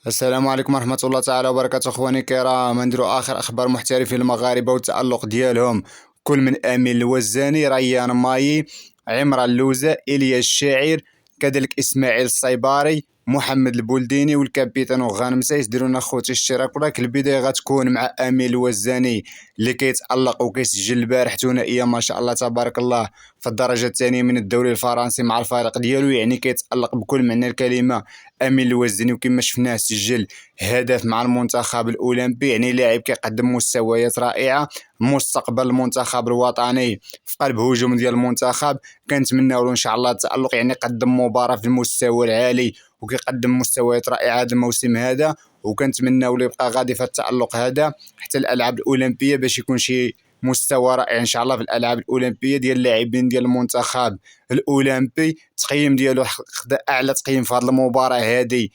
السلام عليكم ورحمة الله تعالى وبركاته. اخواني الكرام، نديرو اخر اخبار محترفين المغاربه والتالق ديالهم. كل من امين الوزاني، ريان مايي، عمران اللوزة، الياس الشاعر، كذلك اسماعيل الصيباري، محمد البولديني والكابيتان وغانم سايس. ديروا لنا خوتي اشتراك ولايك. البدايه غتكون مع امين الوزاني اللي كيتالق وكيسجل البارح ثنائيه ما شاء الله تبارك الله في الدرجه الثانيه من الدوري الفرنسي مع الفريق ديالو، يعني كيتالق بكل معنى الكلمه. امين الوزني وكما شفناه سجل هدف مع المنتخب الاولمبي، يعني لاعب كيقدم مستويات رائعه. مستقبل المنتخب الوطني في قلب هجوم ديال المنتخب. كنتمناو له ان شاء الله التالق، يعني قدم مباراه في المستوى العالي وكيقدم مستويات رائعه هذا الموسم هذا، وكنتمناو له يبقى غادي في التالق هذا حتى الالعاب الاولمبيه باش يكون شي مستوى رائع ان شاء الله في الالعاب الاولمبيه ديال اللاعبين ديال المنتخب الاولمبي. التقييم ديالو خدا اعلى تقييم في هذه المباراه هذه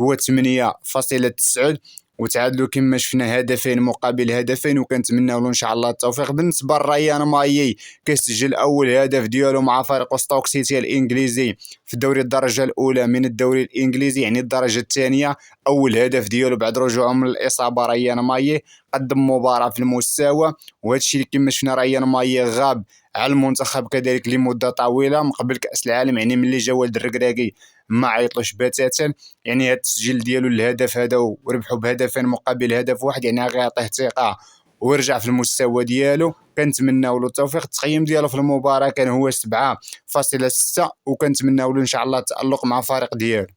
هو 8.9، وتعادلوا كما شفنا هدفين مقابل هدفين، وكنتمناو له ان شاء الله التوفيق. بالنسبه لريان مايي، كيسجل اول هدف ديالو مع فريق ستوك سيتي الانجليزي في دوري الدرجه الاولى من الدوري الانجليزي، يعني الدرجه الثانيه. اول هدف ديالو بعد رجوعه من الاصابه. ريان مايي قدم مباراه في المستوى، وهذا الشيء اللي كما شفنا ريان مايي غاب على المنتخب كذلك لمده طويله من قبل كاس العالم، يعني ملي جا والد الركراكي ما عيطلوش بتاتا. يعني هذا التسجيل ديالو الهدف هذا وربحوا بهدفين مقابل هدف واحد، يعني غيعطيه ثقه ويرجع في المستوى ديالو. كنتمناو له التوفيق. التقييم ديالو في المباراه كان هو 7.6، وكنتمناو له ان شاء الله التالق مع الفريق ديالو.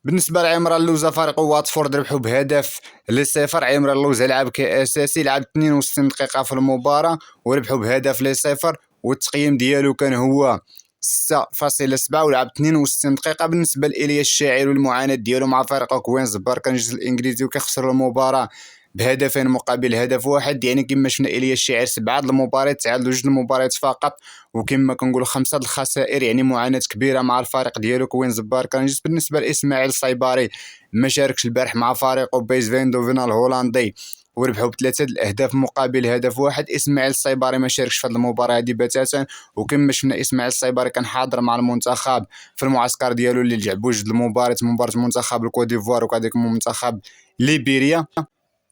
بالنسبه لعمران اللوزة، فريق واتفورد ربحوا بهدف ل0. عمران اللوزة لعب كاساسي، لعب 62 دقيقه في المباراه وربحوا بهدف ل0، والتقييم ديالو كان هو 6.7 ولعب 62 دقيقه. بالنسبه لإلياس الشاعر والمعاناه ديالو مع فريق كوينز بارك رانجرز الانجليزي، وكيخسر المباراه بهدفين مقابل هدف واحد. يعني كما شفنا إلياس الشاعر 7 المباريات، تعادلوا 2 المباريات فقط، وكما كنقولوا 5 الخسائر، يعني معاناه كبيره مع الفريق ديالو كوينز بارك رانجرز. بالنسبه لاسماعيل الصيباري، ما شاركش البارح مع فريقه بيس فيندوفين الهولندي وربحوا بثلاثه الاهداف مقابل هدف واحد. اسماعيل الصيباري ما شاركش في هذه المباراه هذه بتاتا، وكما شفنا اسماعيل الصيباري كان حاضر مع المنتخب في المعسكر ديالو اللي لعبوا جوج المباريات، مباراه منتخب الكوت ديفوار وكذلك منتخب ليبيريا.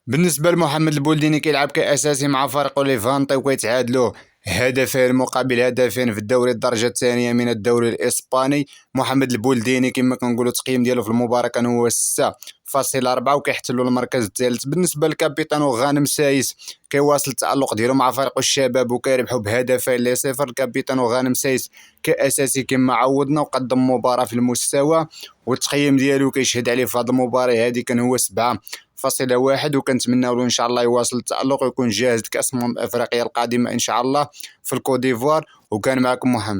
بالنسبه لمحمد البولديني، كيلعب كاساسي مع فريقه ليفانتي وكيتعادلوا هدفين مقابل هدفين في الدوري الدرجه الثانيه من الدوري الاسباني. محمد البولديني كما كنقولوا التقييم ديالو في المباراه كان هو 6.4، وكيحتلوا المركز الثالث. بالنسبه للكابيتان غانم سايس، كيواصل التالق ديالو مع فريق الشباب وكيربحوا بهدفين ل0. الكابيتان غانم سايس كاساسي كما عودنا وقدم مباراه في المستوى، والتقييم ديالو كيشهد عليه في هذه المباراه هذه كان هو 7.1، وكنتمناو له ان شاء الله يواصل التالق ويكون جاهز لكاس افريقيا القادمه ان شاء الله في الكوت ديفوار. وكان معكم محمد.